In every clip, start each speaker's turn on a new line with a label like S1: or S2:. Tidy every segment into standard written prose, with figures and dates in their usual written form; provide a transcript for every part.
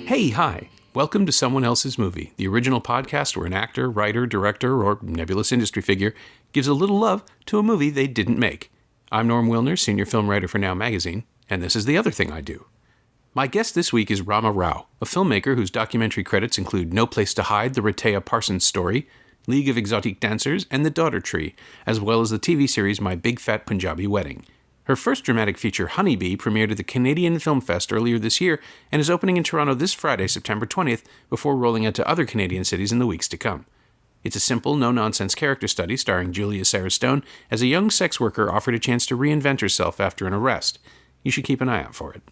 S1: Hey, hi. Welcome to Someone Else's Movie, the original podcast where an actor, writer, director, or nebulous industry figure gives a little love to a movie they didn't make. I'm Norm Wilner, senior film writer for Now Magazine, and this is the other thing I do. My guest this week is Rama Rau, a filmmaker whose documentary credits include No Place to Hide, the Rehtaeh Parsons Story, League of Exotic Dancers, and The Daughter Tree, as well as the TV series My Big Fat Punjabi Wedding. Her first dramatic feature, Honeybee, premiered at the Canadian Film Fest earlier this year and is opening in Toronto this Friday, September 20th, before rolling out to other Canadian cities in the weeks to come. It's a simple, no-nonsense character study starring Julia Sarah Stone as a young sex worker offered a chance to reinvent herself after an arrest. You should keep an eye out for it.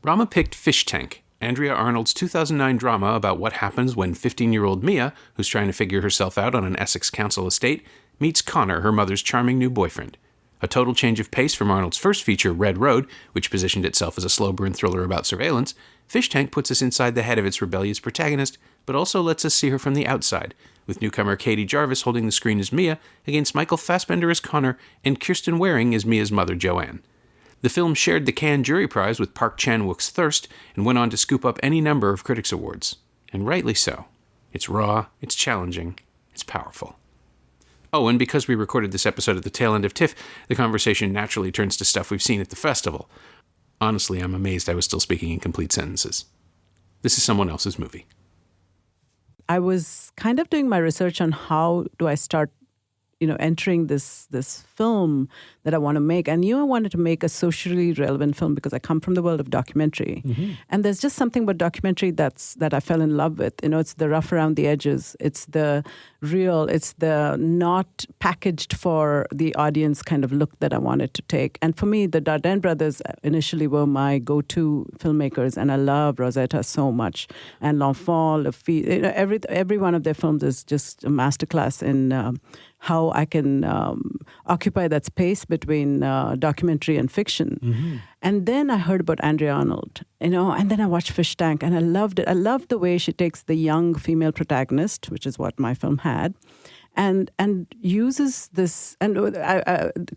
S1: Rama picked Fish Tank, Andrea Arnold's 2009 drama about what happens when 15-year-old Mia, who's trying to figure herself out on an Essex council estate, meets Connor, her mother's charming new boyfriend. A total change of pace from Arnold's first feature, Red Road, which positioned itself as a slow-burn thriller about surveillance, Fish Tank puts us inside the head of its rebellious protagonist, but also lets us see her from the outside, with newcomer Katie Jarvis holding the screen as Mia against Michael Fassbender as Connor and Kirsten Waring as Mia's mother, Joanne. The film shared the Cannes Jury Prize with Park Chan-wook's Thirst and went on to scoop up any number of critics' awards. And rightly so. It's raw, it's challenging, it's powerful. Oh, and because we recorded this episode at the tail end of TIFF, the conversation naturally turns to stuff we've seen at the festival. Honestly, I'm amazed I was still speaking in complete sentences. This is Someone Else's Movie.
S2: I was kind of doing my research on how do I start, entering this film that I want to make. I knew I wanted to make a socially relevant film because I come from the world of documentary. Mm-hmm. And there's just something about documentary that I fell in love with. It's the rough around the edges. It's the real, it's the not packaged for the audience kind of look that I wanted to take. And for me, the Dardenne brothers initially were my go-to filmmakers, and I love Rosetta so much. And L'Enfant, Le Fils, every one of their films is just a masterclass in how I can occupy that space between documentary and fiction. Mm-hmm. And then I heard about Andrea Arnold, and then I watched Fish Tank, and I loved it. I loved the way she takes the young female protagonist, which is what my film had, and uses this, and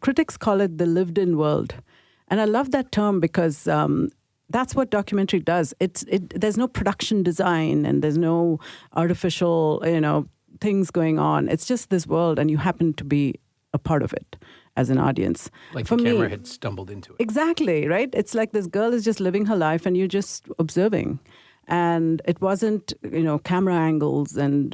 S2: critics call it the lived-in world. And I love that term because that's what documentary does. There's no production design, and there's no artificial, things going on. It's just this world, and you happen to be a part of it as an audience.
S1: Like the camera had stumbled into it.
S2: Exactly, right? It's like this girl is just living her life and you're just observing. And it wasn't, camera angles and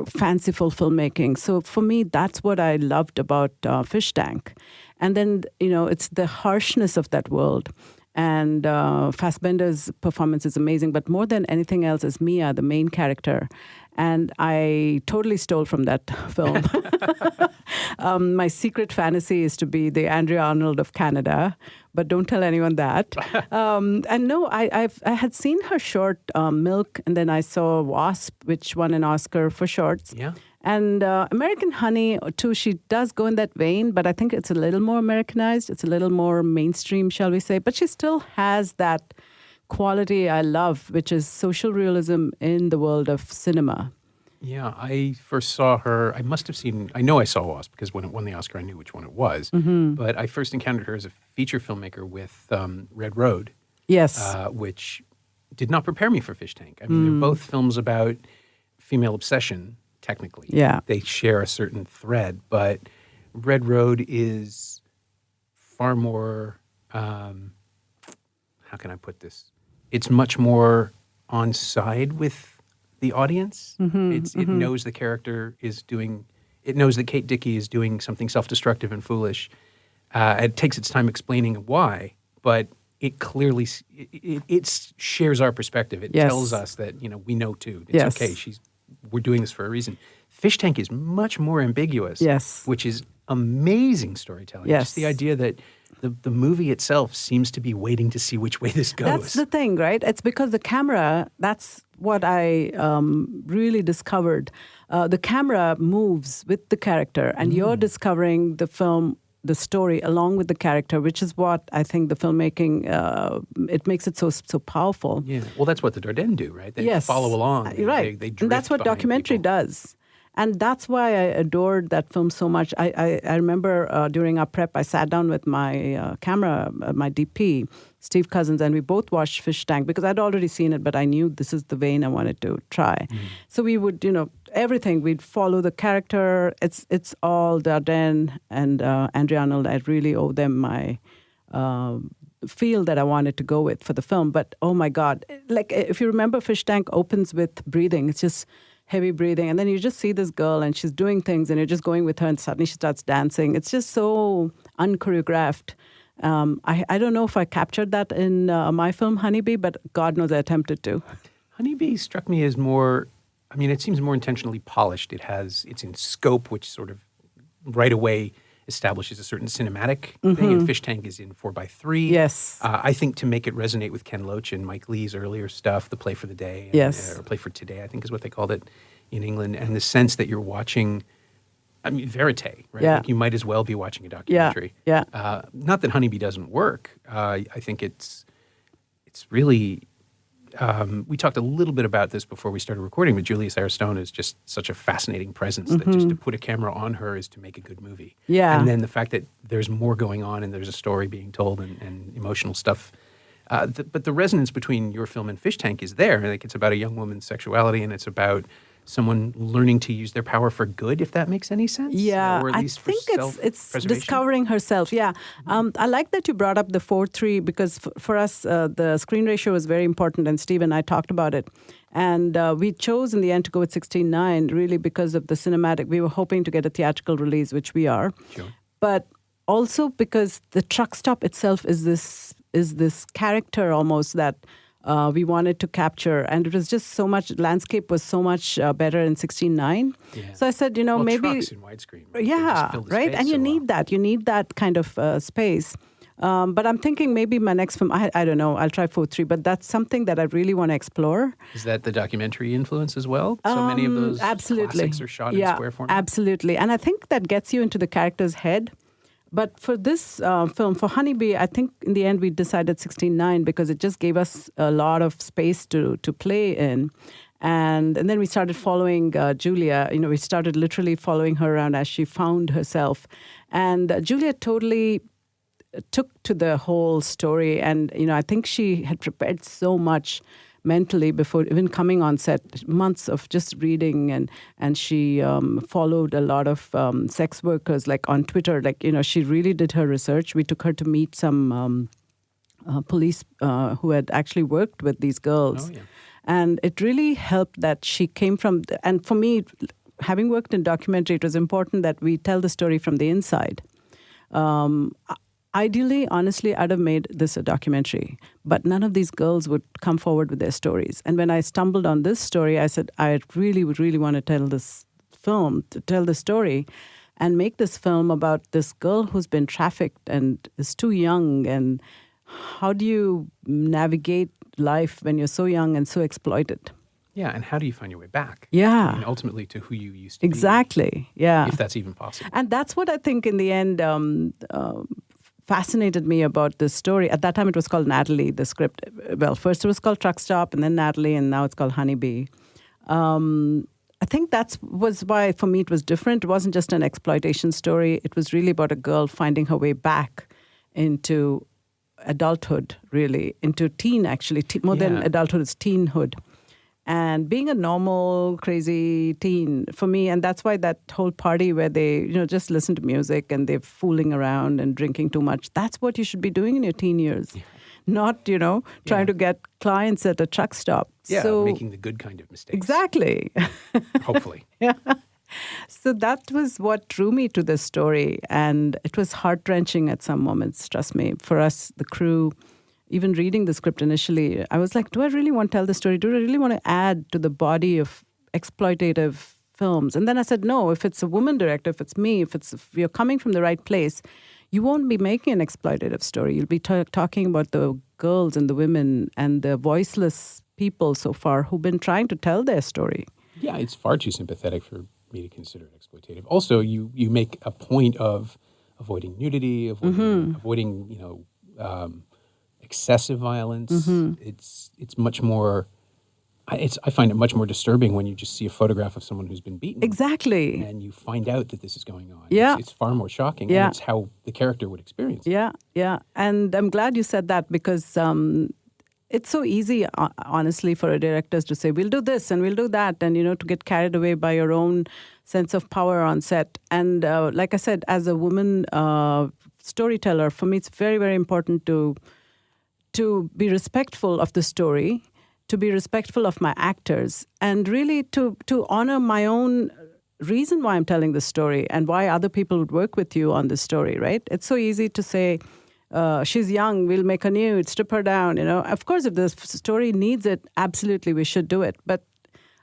S2: fanciful filmmaking. So for me, that's what I loved about Fish Tank. And then, it's the harshness of that world. And Fassbender's performance is amazing, but more than anything else is Mia, the main character. And I totally stole from that film. My secret fantasy is to be the Andrea Arnold of Canada, but don't tell anyone that. And no, I had seen her short Milk, and then I saw Wasp, which won an Oscar for shorts.
S1: Yeah.
S2: And American Honey, too, she does go in that vein, but I think it's a little more Americanized. It's a little more mainstream, shall we say. But she still has that quality I love, which is social realism in the world of cinema.
S1: Yeah, I first saw her, I know I saw Wasp because when it won the Oscar, I knew which one it was. Mm-hmm. But I first encountered her as a feature filmmaker with Red Road.
S2: Yes.
S1: Which did not prepare me for Fish Tank. I mean, they're both films about female obsession, technically.
S2: Yeah.
S1: They share a certain thread, but Red Road is far more, how can I put this? It's much more on side with the audience. Mm-hmm, It knows the character is doing, it knows that Kate Dickie is doing something self-destructive and foolish. It takes its time explaining why, but it clearly, it shares our perspective. It tells us that, we know too. It's okay. We're doing this for a reason. Fish Tank is much more ambiguous.
S2: Yes.
S1: Which is amazing storytelling.
S2: Yes.
S1: Just the idea that the movie itself seems to be waiting to see which way this goes.
S2: That's the thing, right? It's because the camera, that's what I really discovered. The camera moves with the character, and you're discovering the film the story along with the character, which is what I think the filmmaking, it makes it so powerful.
S1: Yeah. Well, that's what the Dardennes do, right? They
S2: Yes.
S1: follow along.
S2: Right.
S1: They drift
S2: and that's what
S1: behind
S2: documentary
S1: people.
S2: does. And that's why I adored that film so much. I remember during our prep, I sat down with my camera, my DP, Steve Cousins, and we both watched Fish Tank because I'd already seen it, but I knew this is the vein I wanted to try. So we would, everything. We'd follow the character. It's all Dardennes and Andrea Arnold. I really owe them my feel that I wanted to go with for the film. But oh my God, like if you remember, Fish Tank opens with breathing. It's just heavy breathing. And then you just see this girl and she's doing things and you're just going with her and suddenly she starts dancing. It's just so unchoreographed. I don't know if I captured that in my film, Honeybee, but God knows I attempted to.
S1: Honeybee struck me as more, it seems more intentionally polished. It's in scope, which sort of right away establishes a certain cinematic thing, and Fish Tank is in 4:3.
S2: Yes.
S1: I think to make it resonate with Ken Loach and Mike Lee's earlier stuff, the Play for the Day, or Play for Today, I think is what they called it in England, and the sense that you're watching, verite, right?
S2: Yeah.
S1: Like you might as well be watching a documentary.
S2: Yeah.
S1: Not that Honeybee doesn't work. I think it's really. We talked a little bit about this before we started recording, but Julia Sarah-Stone is just such a fascinating presence that just to put a camera on her is to make a good movie.
S2: Yeah.
S1: And then the fact that there's more going on and there's a story being told and emotional stuff. But the resonance between your film and Fish Tank is there. Like it's about a young woman's sexuality and it's about someone learning to use their power for good, if that makes any sense.
S2: Yeah,
S1: or at
S2: I
S1: least
S2: think
S1: for
S2: it's discovering herself. Yeah, I like that you brought up the 4:3 because for us the screen ratio is very important, and Steve and I talked about it. And we chose in the end to go with 16:9 really because of the cinematic. We were hoping to get a theatrical release, which we are.
S1: Sure.
S2: But also because the truck stop itself is this character almost that we wanted to capture, and it was just so much. Landscape was so much better in 16:9.
S1: Yeah.
S2: So I said, maybe
S1: trucks in widescreen. Right?
S2: yeah, right. And you need that. You need that kind of space. But I'm thinking maybe my next film. I don't know. I'll try 4:3. But that's something that I really want to explore.
S1: Is that the documentary influence as well? So many of those classics are shot in square format?
S2: Absolutely. And I think that gets you into the character's head. But for this film, for Honeybee, I think in the end we decided 16:9 because it just gave us a lot of space to play in. And then we started following Julia. We started literally following her around as she found herself. And Julia totally took to the whole story. And, I think she had prepared so much mentally before even coming on set, months of just reading, and she followed a lot of sex workers like on Twitter. She really did her research. We took her to meet some police who had actually worked with these girls.
S1: Oh, yeah.
S2: And it really helped that she came from, and for me, having worked in documentary, it was important that we tell the story from the inside. Ideally, honestly, I'd have made this a documentary, but none of these girls would come forward with their stories. And when I stumbled on this story, I said, I really want to tell this film, to tell the story and make this film about this girl who's been trafficked and is too young. And how do you navigate life when you're so young and so exploited?
S1: Yeah, and how do you find your way back?
S2: Yeah.
S1: Ultimately to who you used to be.
S2: Exactly, yeah.
S1: If that's even possible.
S2: And that's what I think in the end fascinated me about this story. At that time, it was called Natalie, the script. Well, first it was called Truck Stop, and then Natalie, and now it's called Honeybee. I think that was why, for me, it was different. It wasn't just an exploitation story. It was really about a girl finding her way back into adulthood, really, into teen, actually. More than adulthood, it's teenhood. And being a normal, crazy teen for me, and that's why that whole party where they, just listen to music and they're fooling around and drinking too much, that's what you should be doing in your teen years. Yeah. Not, trying to get clients at a truck stop.
S1: Yeah,
S2: so,
S1: making the good kind of mistakes.
S2: Exactly.
S1: Hopefully.
S2: Yeah. So that was what drew me to this story. And it was heart-wrenching at some moments, trust me. For us, the crew, even reading the script initially, I was like, do I really want to tell the story? Do I really want to add to the body of exploitative films? And then I said, no, if it's a woman director, if it's me, if you're coming from the right place, you won't be making an exploitative story. You'll be talking about the girls and the women and the voiceless people so far who've been trying to tell their story.
S1: Yeah, it's far too sympathetic for me to consider it exploitative. Also, you make a point of avoiding nudity, avoiding excessive violence. It's much more. I find it much more disturbing when you just see a photograph of someone who's been beaten.
S2: Exactly.
S1: And you find out that this is going on.
S2: Yeah.
S1: It's far more shocking.
S2: Yeah.
S1: And it's how the character would experience it.
S2: Yeah. And I'm glad you said that because it's so easy, honestly, for directors to say, we'll do this and we'll do that. And, to get carried away by your own sense of power on set. And like I said, as a woman storyteller, for me, it's very, very important to be respectful of the story, to be respectful of my actors, and really to honor my own reason why I'm telling the story and why other people would work with you on this story, right? It's so easy to say, she's young, we'll make her nude, strip her down, Of course, if the story needs it, absolutely we should do it. But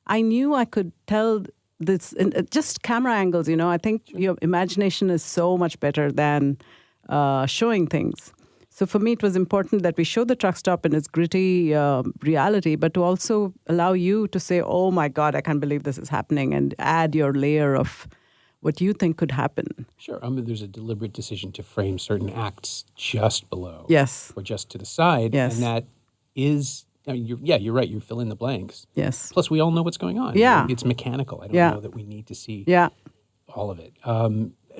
S2: I knew I could tell this, just camera angles, I think your imagination is so much better than showing things. So for me, it was important that we show the truck stop in its gritty reality, but to also allow you to say, oh my God, I can't believe this is happening, and add your layer of what you think could happen.
S1: Sure. There's a deliberate decision to frame certain acts just below.
S2: Yes.
S1: Or just to the side.
S2: Yes.
S1: And that is, you're right. You fill in the blanks.
S2: Yes.
S1: Plus, we all know what's going on.
S2: Yeah.
S1: It's mechanical. I don't know that we need to see all of it.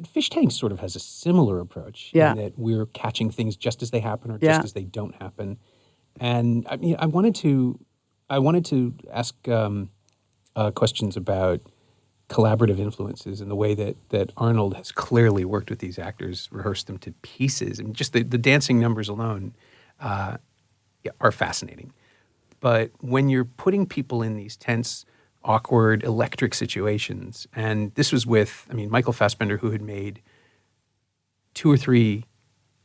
S1: Fish Tank sort of has a similar approach in that we're catching things just as they happen or just as they don't happen. And I wanted to ask questions about collaborative influences and the way that Arnold has clearly worked with these actors, rehearsed them to pieces. And just the dancing numbers alone are fascinating. But when you're putting people in these tense, awkward, electric situations. And this was with, Michael Fassbender, who had made 2 or 3.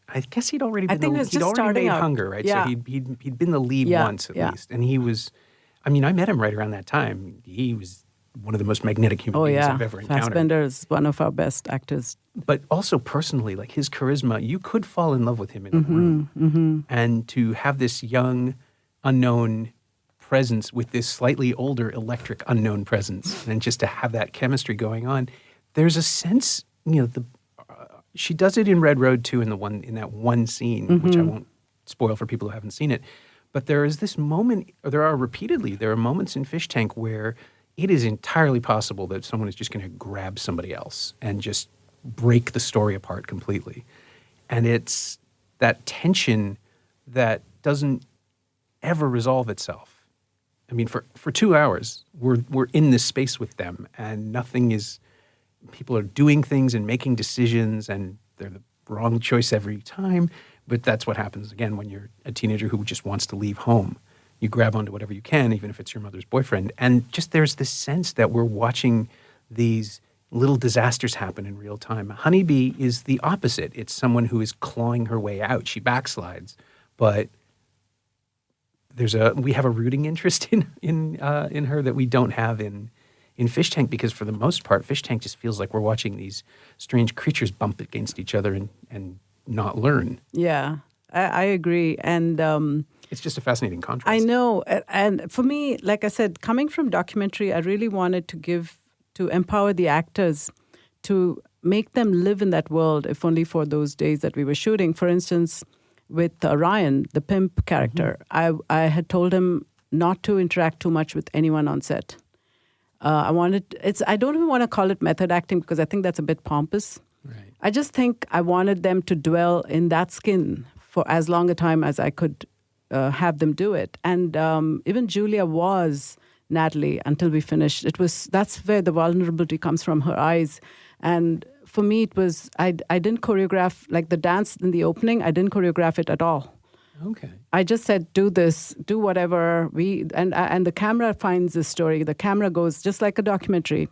S1: I guess he'd already been. He'd already made Hunger, right?
S2: Yeah.
S1: So he'd been the lead once at least, and he was. I met him right around that time. He was one of the most magnetic human beings I've ever encountered.
S2: Fassbender is one of our best actors.
S1: But also personally, like his charisma, you could fall in love with him in the room, and to have this young, unknown presence with this slightly older electric unknown presence, and just to have that chemistry going on, there's a sense, she does it in Red Road too, in that one scene, which I won't spoil for people who haven't seen it. But there is this moment, or there are moments in Fish Tank where it is entirely possible that someone is just going to grab somebody else and just break the story apart completely. And it's that tension that doesn't ever resolve itself. For 2 hours, we're in this space with them, and people are doing things and making decisions, and they're the wrong choice every time. But that's what happens, again, when you're a teenager who just wants to leave home. You grab onto whatever you can, even if it's your mother's boyfriend. And just there's this sense that we're watching these little disasters happen in real time. Honeybee is the opposite. It's someone who is clawing her way out. She backslides, but we have a rooting interest in her that we don't have in Fish Tank, because for the most part, Fish Tank just feels like we're watching these strange creatures bump against each other and not learn.
S2: Yeah, I agree. And
S1: it's just a fascinating contrast.
S2: I know. And for me, like I said, coming from documentary, I really wanted to empower the actors to make them live in that world, if only for those days that we were shooting. For instance, with Ryan, the pimp character, I had told him not to interact too much with anyone on set. I don't even want to call it method acting, because I think that's a bit pompous.
S1: Right.
S2: I just think I wanted them to dwell in that skin for as long a time as I could have them do it. And even Julia was Natalie until we finished. That's where the vulnerability comes from, her eyes. And for me, it was, I didn't choreograph, like the dance in the opening, I didn't choreograph it at all.
S1: Okay.
S2: I just said, do this, do whatever. And the camera finds the story. The camera goes just like a documentary.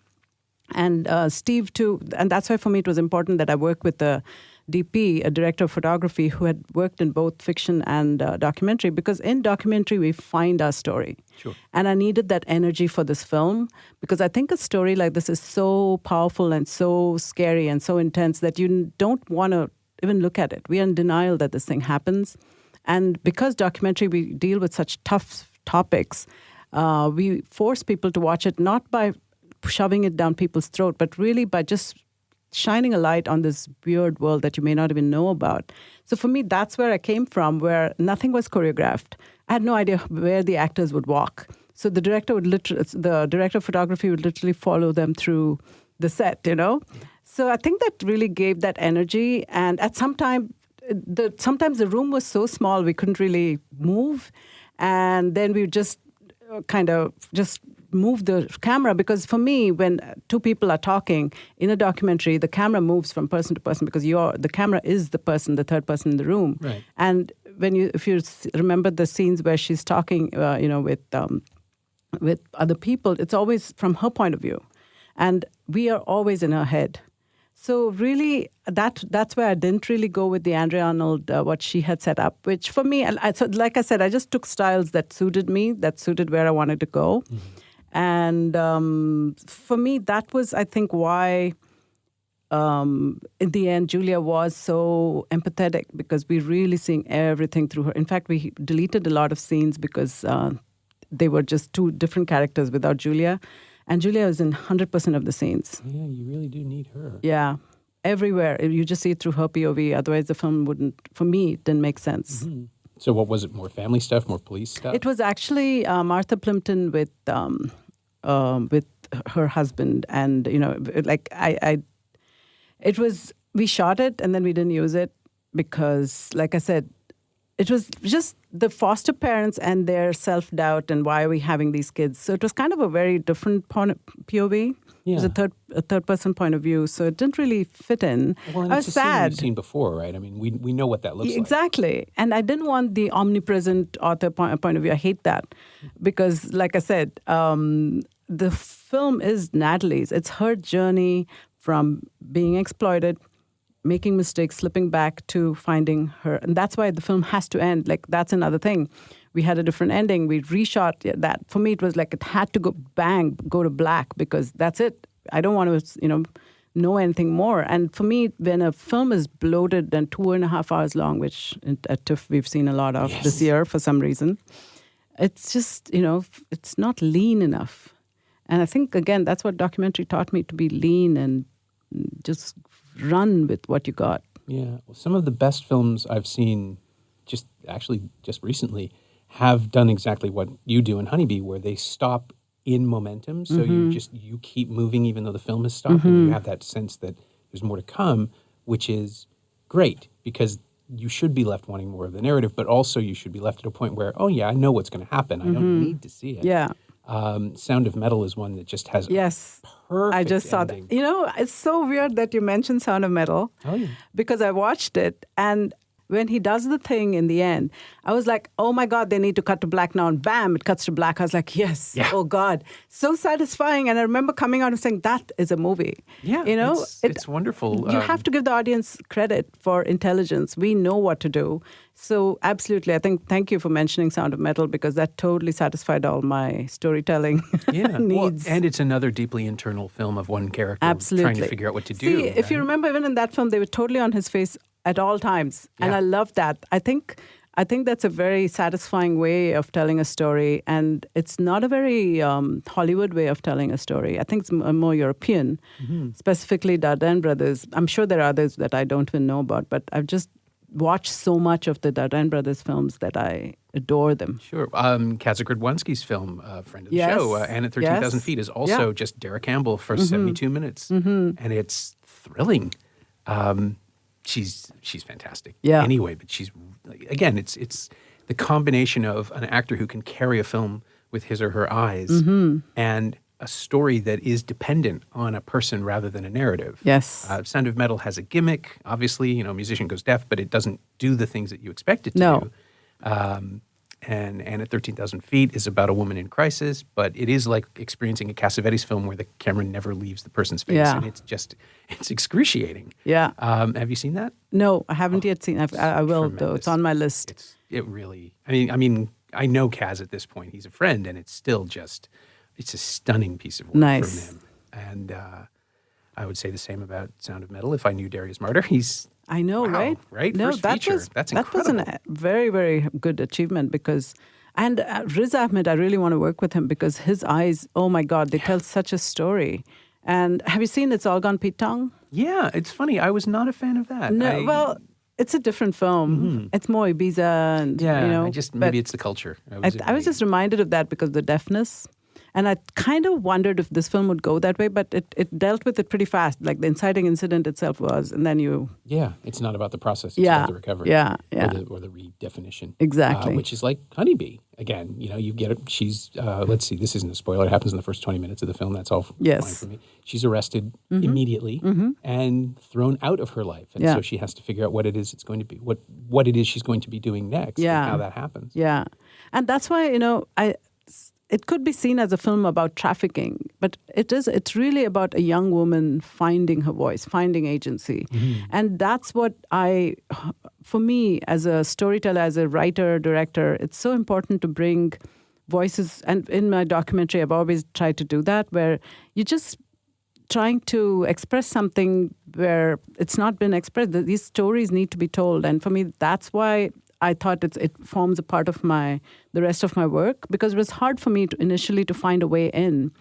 S2: And Steve too, and that's why for me it was important that I work with the DP, a director of photography who had worked in both fiction and documentary, because in documentary we find our story.
S1: Sure.
S2: And I needed that energy for this film, because I think a story like this is so powerful and so scary and so intense that you don't want to even look at it. We are in denial that this thing happens. And because documentary, we deal with such tough topics, we force people to watch it not by shoving it down people's throat, but really by just shining a light on this weird world that you may not even know about. So for me, that's where I came from, where nothing was choreographed. I had no idea where the actors would walk. So the director of photography would literally follow them through the set, So I think that really gave that energy. And at sometimes the room was so small we couldn't really move. And then we would just kind of just move the camera, because for me, when two people are talking in a documentary, the camera moves from person to person because the camera is the third person in the room.
S1: Right.
S2: And if you remember the scenes where she's talking, with other people, it's always from her point of view, and we are always in her head. So really, that's where I didn't really go with the Andrea Arnold, what she had set up, which for me, so like I said, I just took styles that suited me, that suited where I wanted to go. Mm-hmm. And for me, that was, I think, why in the end, Julia was so empathetic, because we're really seeing everything through her. In fact, we deleted a lot of scenes because they were just two different characters without Julia. And Julia was in 100% of the scenes.
S1: Yeah, you really do need her.
S2: Yeah, everywhere. You just see it through her POV. Otherwise, the film for me, it didn't make sense.
S1: Mm-hmm. So what was it, more family stuff, more police stuff?
S2: It was actually Martha Plimpton with her husband. And, we shot it and then we didn't use it because, like I said, it was just the foster parents and their self-doubt and why are we having these kids. So it was kind of a very different POV. Yeah. It was a third-person point of view, so it didn't really fit in.
S1: Well, and
S2: I was
S1: it's
S2: sad.
S1: A scene we've seen before, right? I mean, we know what that looks like.
S2: Exactly. And I didn't want the omnipresent author point of view. I hate that because, like I said, the film is Natalie's. It's her journey from being exploited, making mistakes, slipping back to finding her. And that's why the film has to end. Like, that's another thing. We had a different ending. We reshot that. For me, it was like it had to go to black, because that's it. I don't want to, know anything more. And for me, when a film is bloated and 2.5 hours long, which at TIFF we've seen a lot of this year for some reason, it's just, it's not lean enough. And I think, again, that's what documentary taught me, to be lean and just run with what you got.
S1: Yeah. Well, some of the best films I've seen just recently have done exactly what you do in Honeybee, where they stop in momentum. So you keep moving even though the film has stopped, and you have that sense that there's more to come, which is great, because you should be left wanting more of the narrative, but also you should be left at a point where, oh yeah, I know what's going to happen. I don't need to see it.
S2: Yeah.
S1: Sound of Metal is one that just has perfect
S2: I just saw
S1: ending.
S2: that. It's so weird that you mentioned Sound of Metal.
S1: Oh, yeah.
S2: Because I watched it, and when he does the thing in the end, I was like, oh my God, they need to cut to black now. And bam, it cuts to black. I was like, yes, oh God. So satisfying. And I remember coming out and saying, that is a movie.
S1: Yeah, it's wonderful.
S2: You have to give the audience credit for intelligence. We know what to do. So absolutely, thank you for mentioning Sound of Metal, because that totally satisfied all my storytelling needs.
S1: Well, and it's another deeply internal film of one character trying to figure out what to do.
S2: See, if you remember, even in that film, they were totally on his face at all times. Yeah. And I love that. I think that's a very satisfying way of telling a story. And it's not a very Hollywood way of telling a story. I think it's more European, specifically Dardenne Brothers. I'm sure there are others that I don't even know about, but I've just watched so much of the Dardenne Brothers films that I adore them.
S1: Sure. Kaza Gradwanski's film, friend of the show, Anne at 13,000 Feet, is also just Dara Campbell for 72 minutes. And it's thrilling. She's fantastic. Yeah. Anyway, but she's, again, it's the combination of an actor who can carry a film with his or her eyes and a story that is dependent on a person rather than a narrative.
S2: Yes.
S1: Sound of Metal has a gimmick. Obviously, musician goes deaf, but it doesn't do the things that you expect it to do. And at 13,000 Feet is about a woman in crisis, but it is like experiencing a Cassavetes film where the camera never leaves the person's face, and it's excruciating.
S2: Yeah.
S1: Have you seen that?
S2: No, I haven't yet seen it. I will, though. It's on my list.
S1: It really, I mean, I know Kaz at this point. He's a friend, and it's still just, it's a stunning piece of work from him. And I would say the same about Sound of Metal. If I knew Darius Martyr,
S2: I know, right?
S1: Right?
S2: No,
S1: First feature. That's incredible.
S2: That was a very, very good achievement, because, and Riz Ahmed, I really want to work with him, because his eyes, oh my God, they tell such a story. And have you seen It's All Gone Pete Tong?
S1: Yeah, it's funny. I was not a fan of that.
S2: No, well, it's a different film. It's more Ibiza, and
S1: maybe it's the culture.
S2: I was just reminded of that because of the deafness. And I kind of wondered if this film would go that way, but it dealt with it pretty fast. Like the inciting incident itself was, and then
S1: Yeah, it's not about the process, it's about the recovery.
S2: Yeah.
S1: Or the redefinition.
S2: Exactly.
S1: Which is like Honeybee. Again, you get it. She's, let's see, this isn't a spoiler. It happens in the first 20 minutes of the film. That's all fine for me. She's arrested immediately and thrown out of her life. And so she has to figure out what it is it's going to be, what it is she's going to be doing next and how that happens.
S2: Yeah. And that's why, it could be seen as a film about trafficking, but it's really about a young woman finding her voice, finding agency. And that's what for me, as a storyteller, as a writer, director, it's so important to bring voices. And in my documentary, I've always tried to do that, where you're just trying to express something where it's not been expressed. These stories need to be told. And for me, that's why I thought it forms a part of the rest of my work, because it was hard for me initially to find a way in.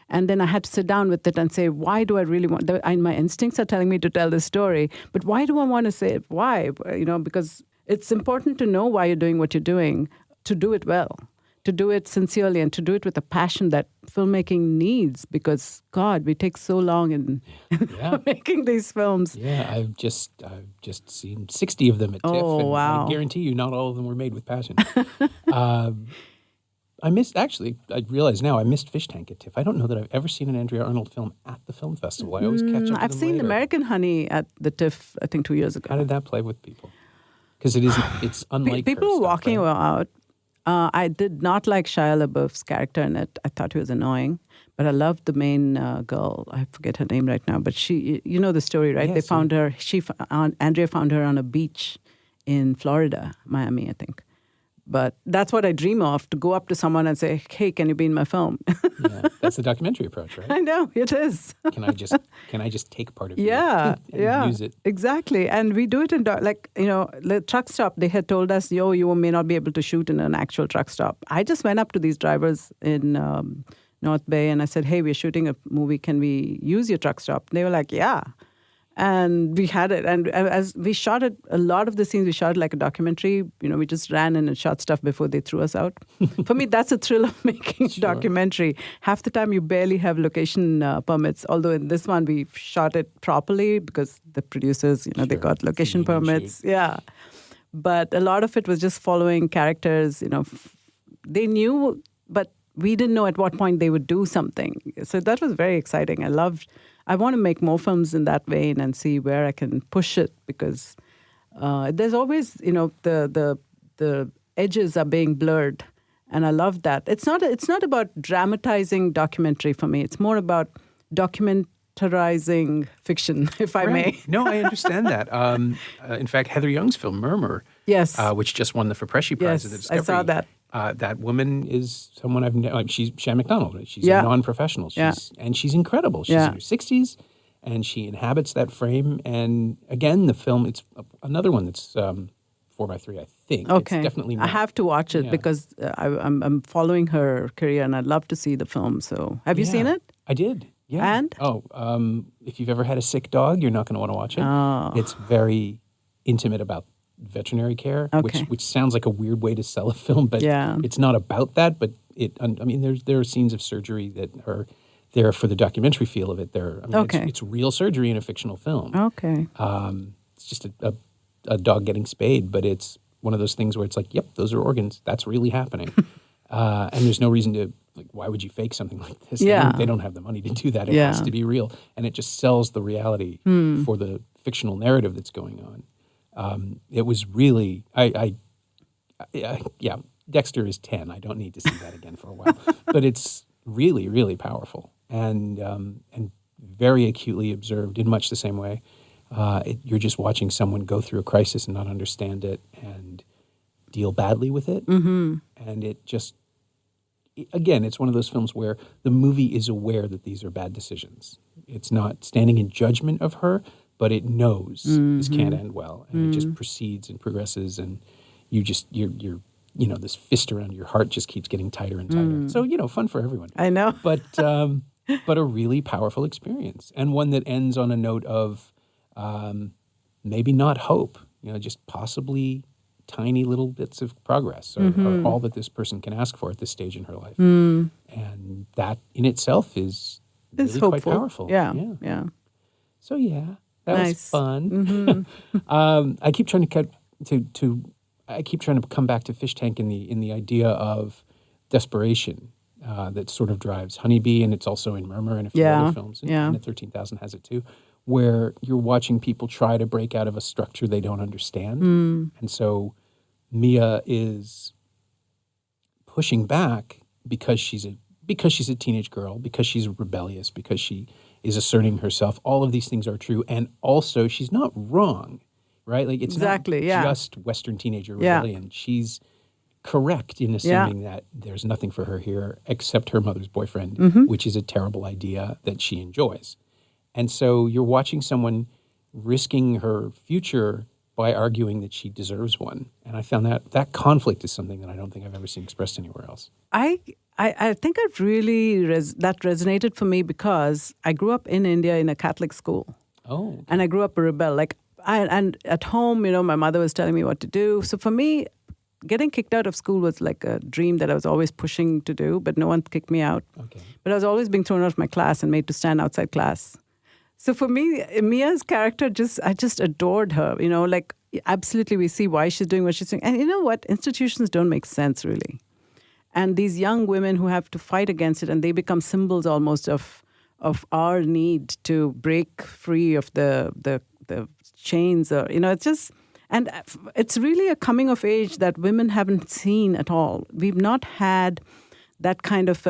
S2: And then I had to sit down with it and say, why do I really want, my instincts are telling me to tell this story, but why do I want to say it? Why? Because it's important to know why you're doing what you're doing, to do it well, to do it sincerely, and to do it with a passion that filmmaking needs, because God, we take so long in making these films.
S1: Yeah, I've just seen 60 of them at TIFF, and
S2: wow.
S1: I guarantee you not all of them were made with passion. I realize now I missed Fish Tank at TIFF. I don't know that I've ever seen an Andrea Arnold film at the film festival. I always catch up with them
S2: I've seen
S1: later.
S2: American Honey at the TIFF, I think 2 years ago.
S1: How did that play with people? Because it's unlike
S2: people
S1: her
S2: were
S1: stuff,
S2: walking
S1: right?
S2: out. I did not like Shia LaBeouf's character in it. I thought he was annoying, but I loved the main girl. I forget her name right now, but she, you know the story, right?
S1: Yes,
S2: They found her. Andrea found her on a beach in Florida, Miami, I think. But that's what I dream of, to go up to someone and say, hey, can you be in my film?
S1: Yeah, that's the documentary approach, right?
S2: I know, it is.
S1: Can I just take part of you and use it?
S2: Exactly. And we do it in, the truck stop, they had told us, you may not be able to shoot in an actual truck stop. I just went up to these drivers in North Bay and I said, hey, we're shooting a movie. Can we use your truck stop? They were like, yeah. And we had it. And as we shot it, a lot of the scenes we shot like a documentary. We just ran in and shot stuff before they threw us out. For me, that's a thrill of making a documentary. Half the time you barely have location permits. Although in this one, we shot it properly because the producers, they got location permits. Yeah. But a lot of it was just following characters. They knew, but we didn't know at what point they would do something. So that was very exciting. I want to make more films in that vein and see where I can push it, because there's always, the edges are being blurred, and I love that. It's not about dramatizing documentary for me. It's more about documentarizing fiction, if I may.
S1: No, I understand that. In fact, Heather Young's film Murmur, which just won the Frapesci Prize in the Discovery.
S2: I saw that.
S1: That woman is someone I've known. She's Shan McDonald. Right? She's a non-professional. And she's incredible. She's in her 60s, and she inhabits that frame. And again, the film, it's another one that's 4x3, I think.
S2: Okay.
S1: It's definitely not.
S2: I have to watch it because I'm following her career, and I'd love to see the film. So have you seen it?
S1: I did. Yeah.
S2: And?
S1: If you've ever had a sick dog, you're not going to want to watch it. Oh. It's very intimate about veterinary care, which sounds like a weird way to sell a film, but it's not about that. But there are scenes of surgery that are there for the documentary feel of it. It's real surgery in a fictional film.
S2: Okay.
S1: It's just a dog getting spayed, but it's one of those things where it's like, yep, those are organs. That's really happening. And there's no reason to, why would you fake something like this? They don't have the money to do that. It has to be real. And it just sells the reality for the fictional narrative that's going on. It was really, Dexter is 10. I don't need to see that again for a while. But it's really, really powerful and very acutely observed in much the same way. You're just watching someone go through a crisis and not understand it and deal badly with it. Mm-hmm. And it just, again, it's one of those films where the movie is aware that these are bad decisions. It's not standing in judgment of her, but it knows this can't end well, and it just proceeds and progresses, and you're this fist around your heart just keeps getting tighter and tighter. So fun for everyone.
S2: I know,
S1: but but a really powerful experience, and one that ends on a note of maybe not hope, just possibly tiny little bits of progress are all that this person can ask for at this stage in her life. And that in itself is really quite powerful.
S2: Yeah.
S1: So that
S2: Nice.
S1: was fun. I keep trying to come back to Fish Tank in the idea of desperation that sort of drives Honeybee, and it's also in Murmur and a few other films. And Planet 13,000 has it too, where you're watching people try to break out of a structure they don't understand. And so Mia is pushing back because she's a teenage girl, because she's rebellious, because she is asserting herself. All of these things are true, and also she's not wrong, right? Like it's not just Western teenager rebellion. She's correct in assuming that there's nothing for her here except her mother's boyfriend, which is a terrible idea that she enjoys. And so you're watching someone risking her future by arguing that she deserves one. And I found that conflict is something that I don't think I've ever seen expressed anywhere else.
S2: I think I've really that resonated for me because I grew up in India in a Catholic school.
S1: Oh. Okay.
S2: And I grew up a rebel. And at home, my mother was telling me what to do. So for me, getting kicked out of school was like a dream that I was always pushing to do, but no one kicked me out.
S1: Okay.
S2: But I was always being thrown out of my class and made to stand outside class. So for me, Mia's character, I just adored her. Absolutely we see why she's doing what she's doing. And you know what? Institutions don't make sense, really. And these young women who have to fight against it, and they become symbols almost of our need to break free of the chains. It's just, and it's really a coming of age that women haven't seen at all. We've not had that kind of.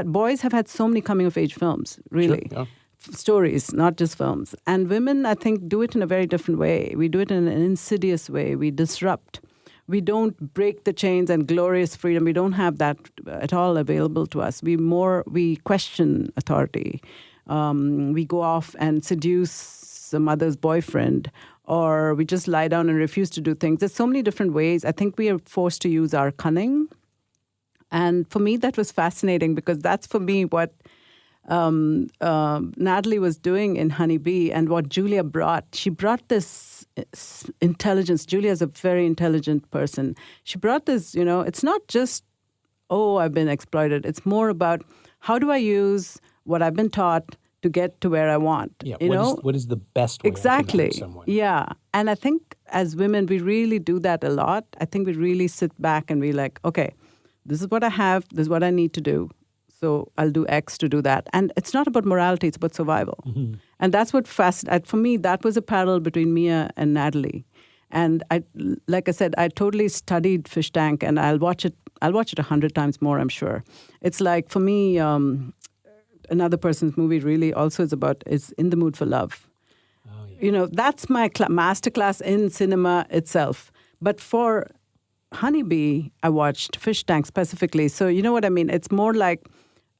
S2: Boys have had so many coming of age films, really.
S1: Sure, yeah.
S2: Stories, not just films. And women, I think, do it in a very different way. We do it in an insidious way. We disrupt. We don't break the chains and glorious freedom. We don't have that at all available to us. We question authority. We go off and seduce a mother's boyfriend, or we just lie down and refuse to do things. There's so many different ways. I think we are forced to use our cunning. And for me, that was fascinating because that's for me what Natalie was doing in Honeybee and what Julia brought. She brought this intelligence. Julia is a very intelligent person. She brought this, it's not just, I've been exploited. It's more about how do I use what I've been taught to get to where I want.
S1: Yeah, what is the best way
S2: exactly.
S1: I can help someone?
S2: Yeah. And I think as women, we really do that a lot. I think we really sit back and we're like, okay, this is what I have. This is what I need to do. So I'll do X to do that. And it's not about morality. It's about survival. Mm-hmm. And that's what for me, that was a parallel between Mia and Natalie. And like I said, I totally studied Fish Tank, and I'll watch it 100 times more, I'm sure. It's like, for me, another person's movie really also is In the Mood for Love.
S1: Oh, yeah.
S2: That's my masterclass in cinema itself. But for Honeybee, I watched Fish Tank specifically. So you know what I mean? It's more like,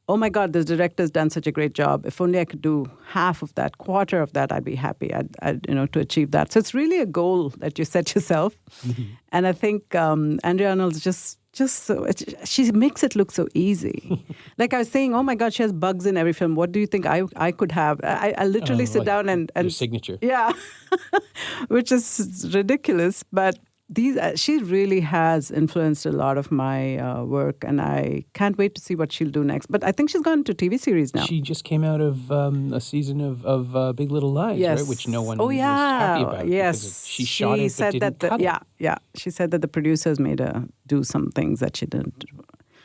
S2: oh my God, this director's done such a great job. If only I could do half of that, quarter of that, I'd be happy. I'd to achieve that. So it's really a goal that you set yourself. Mm-hmm. And I think Andrea Arnold's just so, she makes it look so easy. Like I was saying, oh my God, she has bugs in every film. What do you think I could have? I literally sit down and
S1: your signature.
S2: Yeah, which is ridiculous, but. She really has influenced a lot of my work, and I can't wait to see what she'll do next. But I think she's gone to TV series now.
S1: She just came out of a season of Big Little Lies,
S2: yes.
S1: right? Which no one was happy about.
S2: Yes,
S1: she shot it, but didn't cut it.
S2: Yeah. She said that the producers made her do some things that she didn't.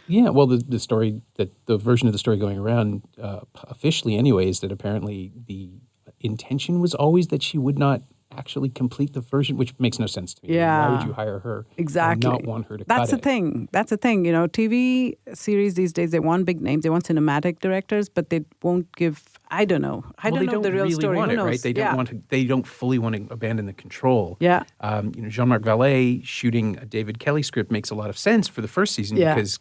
S1: Yeah, well, the version of the story going around, officially anyway, is that apparently the intention was always that she would not actually complete the version, which makes no sense to me.
S2: Yeah.
S1: Why would you hire her
S2: exactly.
S1: and not want her to cut it?
S2: That's the thing. TV series these days, they want big names. They want cinematic directors, but they won't give, I don't know. I don't know the real
S1: really
S2: story.
S1: Want
S2: Who
S1: it,
S2: knows?
S1: right? They don't fully want to abandon the control.
S2: Yeah.
S1: Jean-Marc Vallée shooting a David Kelly script makes a lot of sense for the first season because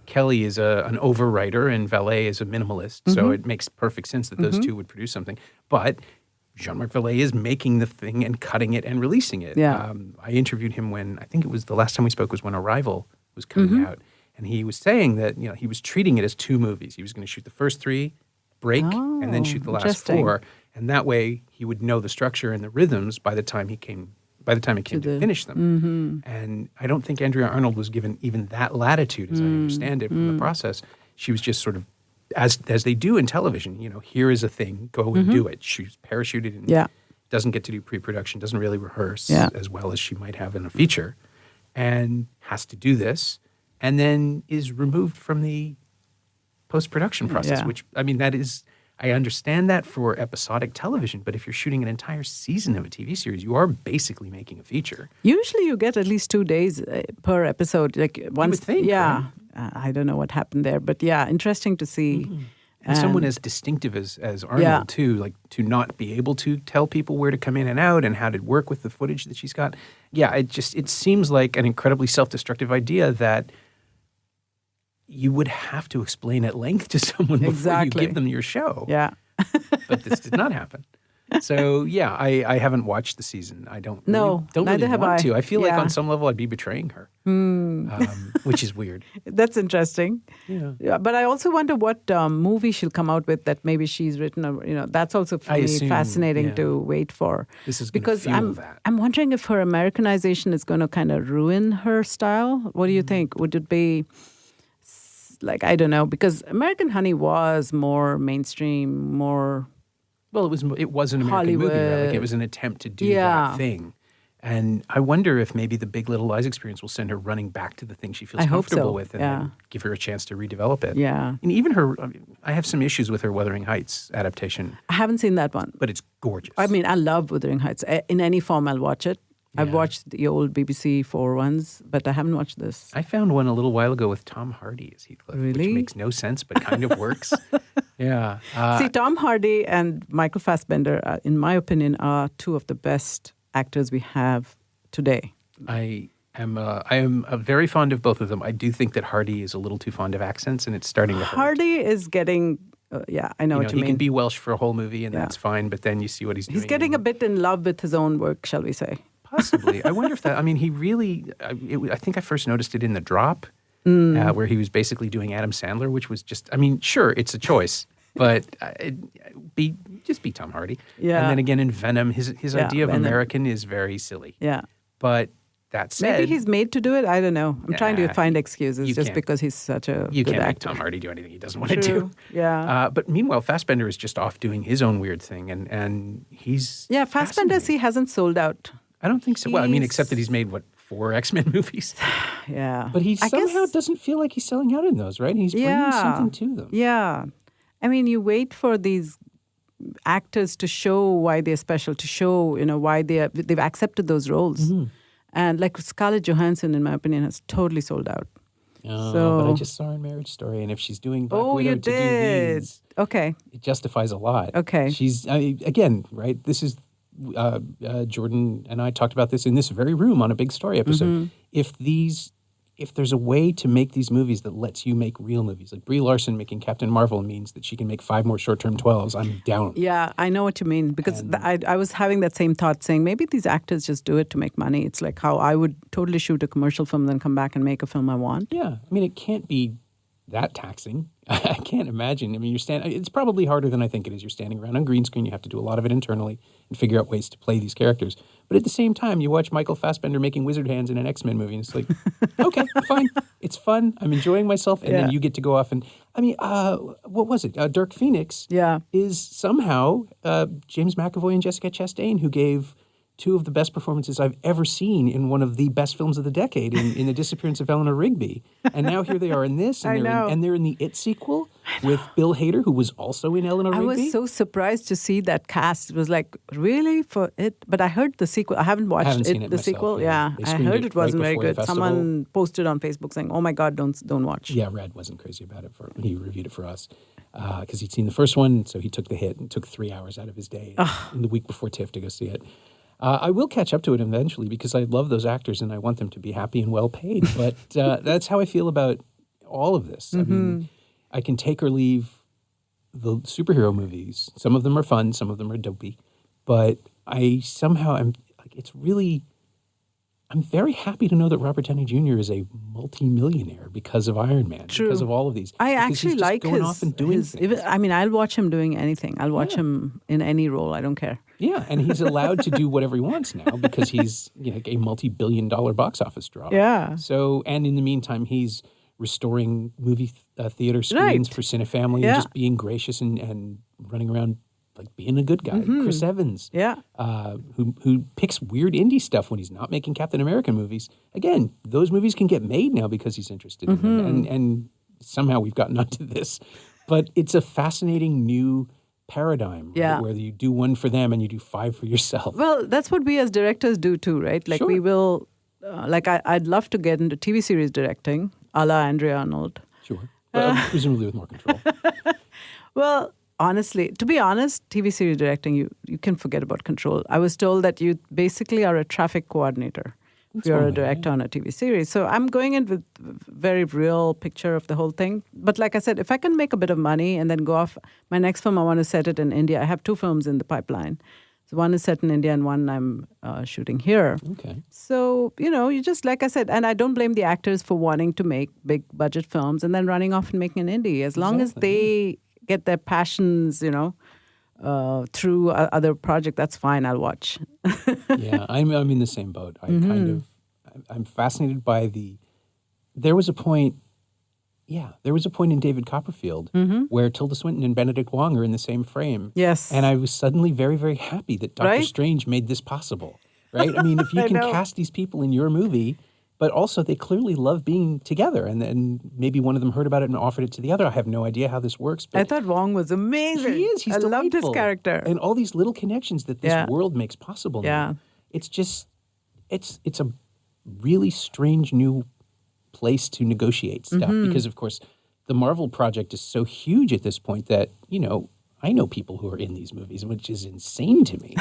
S1: Kelly is an overwriter and Vallée is a minimalist. Mm-hmm. So it makes perfect sense that those two would produce something. But Jean-Marc Vallée is making the thing and cutting it and releasing it.
S2: Yeah.
S1: I interviewed him when, I think it was the last time we spoke was when Arrival was coming out. And he was saying that, he was treating it as two movies. He was going to shoot the first three, break, and then shoot the last four. And that way he would know the structure and the rhythms by the time it came to finish them. And I don't think Andrea Arnold was given even that latitude, as I understand it, from the process. She was just sort of, as they do in television, here is a thing, go and do it. She's parachuted and doesn't get to do pre-production, doesn't really rehearse as well as she might have in a feature, and has to do this, and then is removed from the post-production process, which, that is... I understand that for episodic television, but if you're shooting an entire season of a TV series, you are basically making a feature.
S2: Usually you get at least 2 days per episode. Like once,
S1: you would think,
S2: yeah.
S1: Right?
S2: I don't know what happened there, but interesting to see.
S1: And someone as distinctive as Arnold, too, like to not be able to tell people where to come in and out and how to work with the footage that she's got. Yeah, it seems like an incredibly self-destructive idea that you would have to explain at length to someone before you give them your show.
S2: Yeah.
S1: But this did not happen. So, I haven't watched the season. I don't
S2: neither
S1: really
S2: have
S1: want
S2: I.
S1: to. I feel like on some level I'd be betraying her, which is weird.
S2: That's interesting.
S1: Yeah.
S2: But I also wonder what movie she'll come out with that maybe she's written. That's also for me fascinating to wait for.
S1: This is going to fuel that.
S2: I'm wondering if her Americanization is going to kind of ruin her style. What do you think? Would it be... Like, I don't know, because American Honey was more mainstream, more...
S1: Well, it was an American
S2: Hollywood.
S1: movie, right? Like it was an attempt to do that thing. And I wonder if maybe the Big Little Lies experience will send her running back to the thing she feels comfortable with and then give her a chance to redevelop it.
S2: Yeah.
S1: And even I have some issues with her Wuthering Heights adaptation.
S2: I haven't seen that one.
S1: But it's gorgeous.
S2: I love Wuthering Heights. In any form, I'll watch it. I've watched the old BBC 4 ones, but I haven't watched this.
S1: I found one a little while ago with Tom Hardy as Heathcliff, which makes no sense, but kind of works. Yeah.
S2: See, Tom Hardy and Michael Fassbender, in my opinion, are two of the best actors we have today.
S1: I am very fond of both of them. I do think that Hardy is a little too fond of accents, and it's starting to hurt.
S2: Hardy is getting... I know what you mean.
S1: He can be Welsh for a whole movie, and that's fine, but then you see what he's doing.
S2: He's getting a bit in love with his own work, shall we say.
S1: Possibly. I wonder if that... he really... I think I first noticed it in The Drop, where he was basically doing Adam Sandler, which was just... sure, it's a choice, but just be Tom Hardy.
S2: Yeah.
S1: And then again in Venom, his idea of American is very silly.
S2: Yeah.
S1: But that said...
S2: Maybe he's made to do it. I don't know. I'm trying to find excuses just because he's such a
S1: You
S2: good
S1: can't make
S2: actor.
S1: Tom Hardy do anything he doesn't want to do.
S2: Yeah.
S1: But meanwhile, Fassbender is just off doing his own weird thing, and he's...
S2: Yeah, Fassbender, he hasn't sold out.
S1: I don't think so. Well, except that he's made, 4 X-Men movies?
S2: Yeah.
S1: But he somehow doesn't feel like he's selling out in those, right? He's bringing something to them.
S2: Yeah. You wait for these actors to show why they're special, to show, why they've accepted those roles. Mm-hmm. And like Scarlett Johansson, in my opinion, has totally sold out.
S1: But I just saw her in Marriage Story, and if she's doing Black Widow
S2: you
S1: to
S2: did.
S1: do these,
S2: okay,
S1: it justifies a lot.
S2: Okay.
S1: She's, again, right, this is... Jordan and I talked about this in this very room on a Big Story episode. Mm-hmm. If there's a way to make these movies that lets you make real movies, like Brie Larson making Captain Marvel means that she can make 5 more short-term 12s, I'm down.
S2: Yeah, I know what you mean, because I was having that same thought, saying maybe these actors just do it to make money. It's like how I would totally shoot a commercial film, then come back and make a film I want.
S1: Yeah, it can't be that taxing. I can't imagine. It's probably harder than I think it is. You're standing around on green screen. You have to do a lot of it internally and figure out ways to play these characters. But at the same time, you watch Michael Fassbender making wizard hands in an X-Men movie, and it's like, okay, fine. It's fun. I'm enjoying myself. And then you get to go off and, what was it? Dark Phoenix is somehow James McAvoy and Jessica Chastain, who gave 2 of the best performances I've ever seen in one of the best films of the decade, in The Disappearance of Eleanor Rigby. And now here they are in this, and they're in the It sequel with Bill Hader, who was also in Eleanor Rigby.
S2: I was so surprised to see that cast. It was like, really, for it? But I heard the sequel. I haven't watched
S1: seen it
S2: the
S1: myself,
S2: sequel.
S1: yeah.
S2: I heard it wasn't very good.
S1: the
S2: Someone posted on Facebook saying, oh my God, don't watch.
S1: Yeah, Red wasn't crazy about it. He reviewed it for us because he'd seen the first one, so he took the hit and took 3 hours out of his day in the week before TIFF to go see it. I will catch up to it eventually because I love those actors and I want them to be happy and well paid. But that's how I feel about all of this.
S2: Mm-hmm.
S1: I can take or leave the superhero movies. Some of them are fun, some of them are dopey. But I somehow am like, it's really, I'm very happy to know that Robert Downey Jr. is a multi-millionaire because of Iron Man, because of all of these.
S2: I
S1: because
S2: actually
S1: he's just
S2: like
S1: going off and doing things.
S2: I mean, I'll watch him doing anything. I'll watch him in any role. I don't care.
S1: Yeah, and he's allowed to do whatever he wants now because he's a multi-billion-dollar box office draw.
S2: Yeah.
S1: So, and in the meantime, he's restoring movie theater screens for Cinefamily and just being gracious and running around like being a good guy. Chris Evans, who picks weird indie stuff when he's not making Captain America movies. Again, those movies can get made now because he's interested in them. And somehow we've gotten onto this. But it's a fascinating new paradigm, right? Where you do one for them and you do 5 for yourself.
S2: Well, that's what we as directors do too, right? Like we will, I'd love to get into TV series directing, a la Andrea Arnold.
S1: Sure. Presumably with more control.
S2: Well, honestly, to be honest, TV series directing, you can forget about control. I was told that you basically are a traffic coordinator. You're a director on a TV series. So I'm going in with a very real picture of the whole thing. But like I said, if I can make a bit of money and then go off, my next film, I want to set it in India. I have 2 films in the pipeline. So one is set in India and one I'm shooting here.
S1: Okay.
S2: So, you just, like I said, and I don't blame the actors for wanting to make big budget films and then running off and making an indie. As long as they get their passions, through other project, that's fine. I'll watch.
S1: Yeah, I'm in the same boat. I'm fascinated by there was a point in David Copperfield where Tilda Swinton and Benedict Wong are in the same frame.
S2: Yes.
S1: And I was suddenly very, very happy that Doctor Strange made this possible, right? I mean, if you can cast these people in your movie, but also they clearly love being together, and then maybe one of them heard about it and offered it to the other. I have no idea how this works. But
S2: I thought Wong was amazing.
S1: He is. He's
S2: I
S1: delightful.
S2: loved his character.
S1: And all these little connections that this world makes possible now. It's just, it's a really strange new place to negotiate stuff because, of course, the Marvel project is so huge at this point that, I know people who are in these movies, which is insane to me.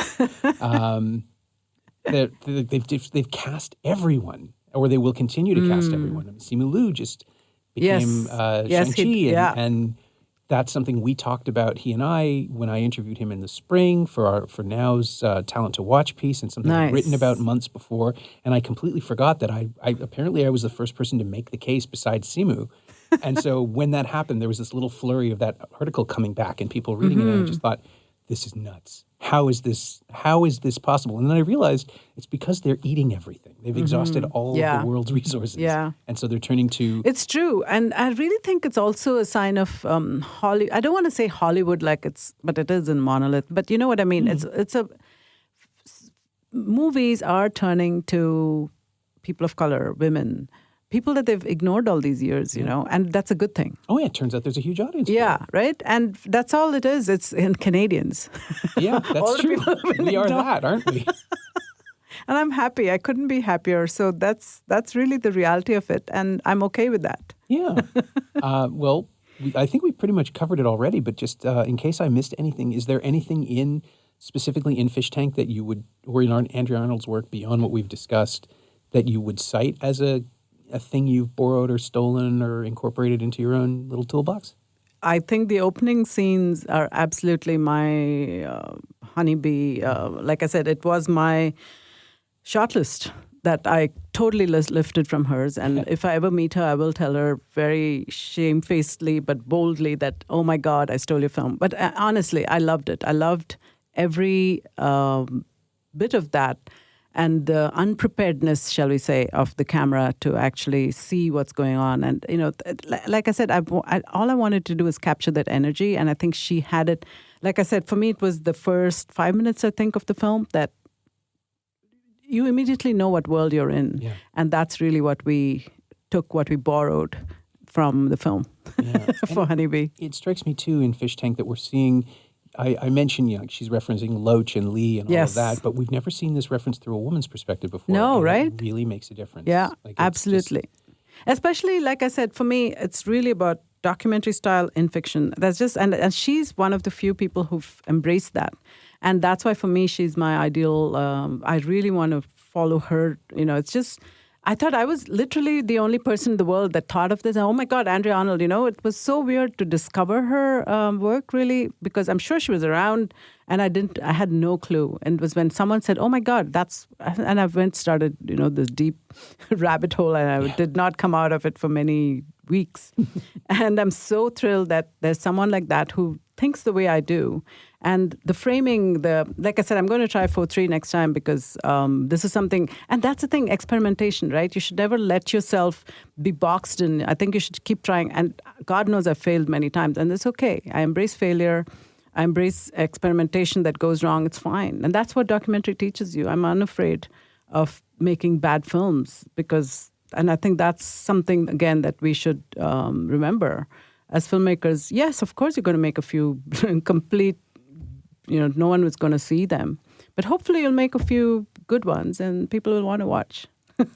S1: They've cast everyone, or they will continue to cast everyone. I mean, Simu Liu just became Shang-Chi, and that's something we talked about, he and I, when I interviewed him in the spring for Now's Talent to Watch piece, and something I'd written about months before, and I completely forgot that I apparently I was the first person to make the case besides Simu. And so when that happened, there was this little flurry of that article coming back and people reading it, and I just thought, this is nuts. How is this possible? And then I realized it's because they're eating everything. They've exhausted all of the world's resources. Yeah. And so they're turning to...
S2: It's true. And I really think it's also a sign of Hollywood. I don't want to say Hollywood but it is in monolith. But you know what I mean? Movies are turning to people of color, women, people that they've ignored all these years, and that's a good thing.
S1: Oh, yeah. It turns out there's a huge audience.
S2: Yeah, right? And that's all it is. It's in Canadians.
S1: Yeah, that's true. We are that, aren't we?
S2: And I'm happy. I couldn't be happier. So that's really the reality of it. And I'm okay with that.
S1: Yeah. Well, I think we pretty much covered it already. But just in case I missed anything, is there anything specifically in Fish Tank that you would, or in Andrea Arnold's work beyond what we've discussed, that you would cite as a thing you've borrowed or stolen or incorporated into your own little toolbox?
S2: I think the opening scenes are absolutely my honeybee. Like I said, it was my shortlist that I totally lifted from hers. And if I ever meet her, I will tell her very shamefacedly but boldly that, oh my God, I stole your film. But honestly, I loved it. I loved every bit of that. And the unpreparedness, shall we say, of the camera to actually see what's going on. And, like I said, all I wanted to do is capture that energy. And I think she had it. Like I said, for me, it was the first 5 minutes, I think, of the film that you immediately know what world you're in. Yeah. And that's really what we borrowed from the film for Honeybee.
S1: It strikes me, too, in Fish Tank that we're seeing... I mentioned, she's referencing Loach and Lee and all of that, but we've never seen this reference through a woman's perspective before.
S2: No, right?
S1: It really makes a difference.
S2: Yeah, absolutely. Especially, like I said, for me, it's really about documentary style in fiction. That's just, and she's one of the few people who've embraced that. And that's why, for me, she's my ideal. I really want to follow her. It's just, I thought I was literally the only person in the world that thought of this. Oh my God, Andrea Arnold, it was so weird to discover her work really, because I'm sure she was around and I had no clue. And it was when someone said, oh my God, and I started, this deep rabbit hole, and I did not come out of it for many weeks. And I'm so thrilled that there's someone like that who thinks the way I do. And the framing, like I said, I'm going to try 4-3 next time because this is something, and that's the thing, experimentation, right? You should never let yourself be boxed in. I think you should keep trying. And God knows I've failed many times, and it's okay. I embrace failure. I embrace experimentation that goes wrong. It's fine. And that's what documentary teaches you. I'm unafraid of making bad films and I think that's something, again, that we should remember. As filmmakers, yes, of course you're going to make a few complete, no one was going to see them. But hopefully you'll make a few good ones and people will want to watch.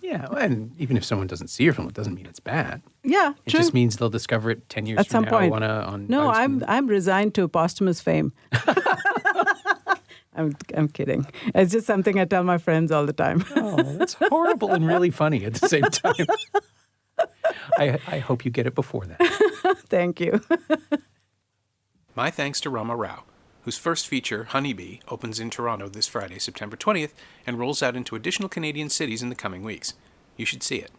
S1: Yeah, and even if someone doesn't see your film, it doesn't mean it's bad.
S2: Yeah,
S1: it
S2: true.
S1: just means they'll discover it 10 years
S2: at
S1: from
S2: some
S1: now
S2: point. No, I'm resigned to posthumous fame. I'm kidding. It's just something I tell my friends all the time.
S1: Oh, that's horrible and really funny at the same time. I hope you get it before that.
S2: Thank you.
S1: My thanks to Rama Rau, whose first feature, Honeybee, opens in Toronto this Friday, September 20th, and rolls out into additional Canadian cities in the coming weeks. You should see it.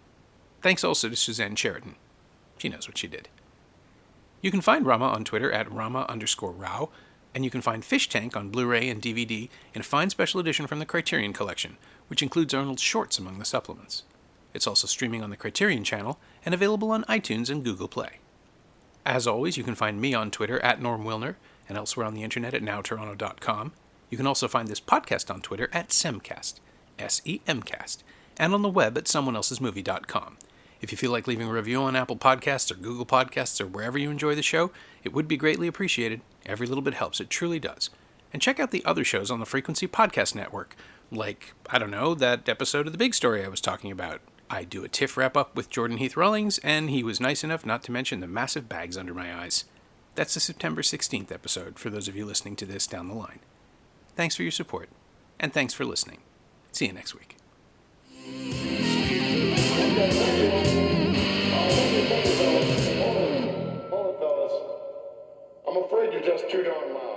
S1: Thanks also to Suzanne Sheridan. She knows what she did. You can find Rama on Twitter at Rama_Rau, and you can find Fish Tank on Blu-ray and DVD in a fine special edition from the Criterion Collection, which includes Arnold's shorts among the supplements. It's also streaming on the Criterion Channel and available on iTunes and Google Play. As always, you can find me on Twitter at Norm Wilner and elsewhere on the internet at nowtoronto.com. You can also find this podcast on Twitter at Semcast, SEMcast, and on the web at someoneelsesmovie.com. If you feel like leaving a review on Apple Podcasts or Google Podcasts or wherever you enjoy the show, it would be greatly appreciated. Every little bit helps, it truly does. And check out the other shows on the Frequency Podcast Network, like, that episode of The Big Story I was talking about. I do a TIFF wrap-up with Jordan Heath Rawlings, and he was nice enough not to mention the massive bags under my eyes. That's the September 16th episode, for those of you listening to this down the line. Thanks for your support, and thanks for listening. See you next week.
S3: I'm afraid you're just too darn loud.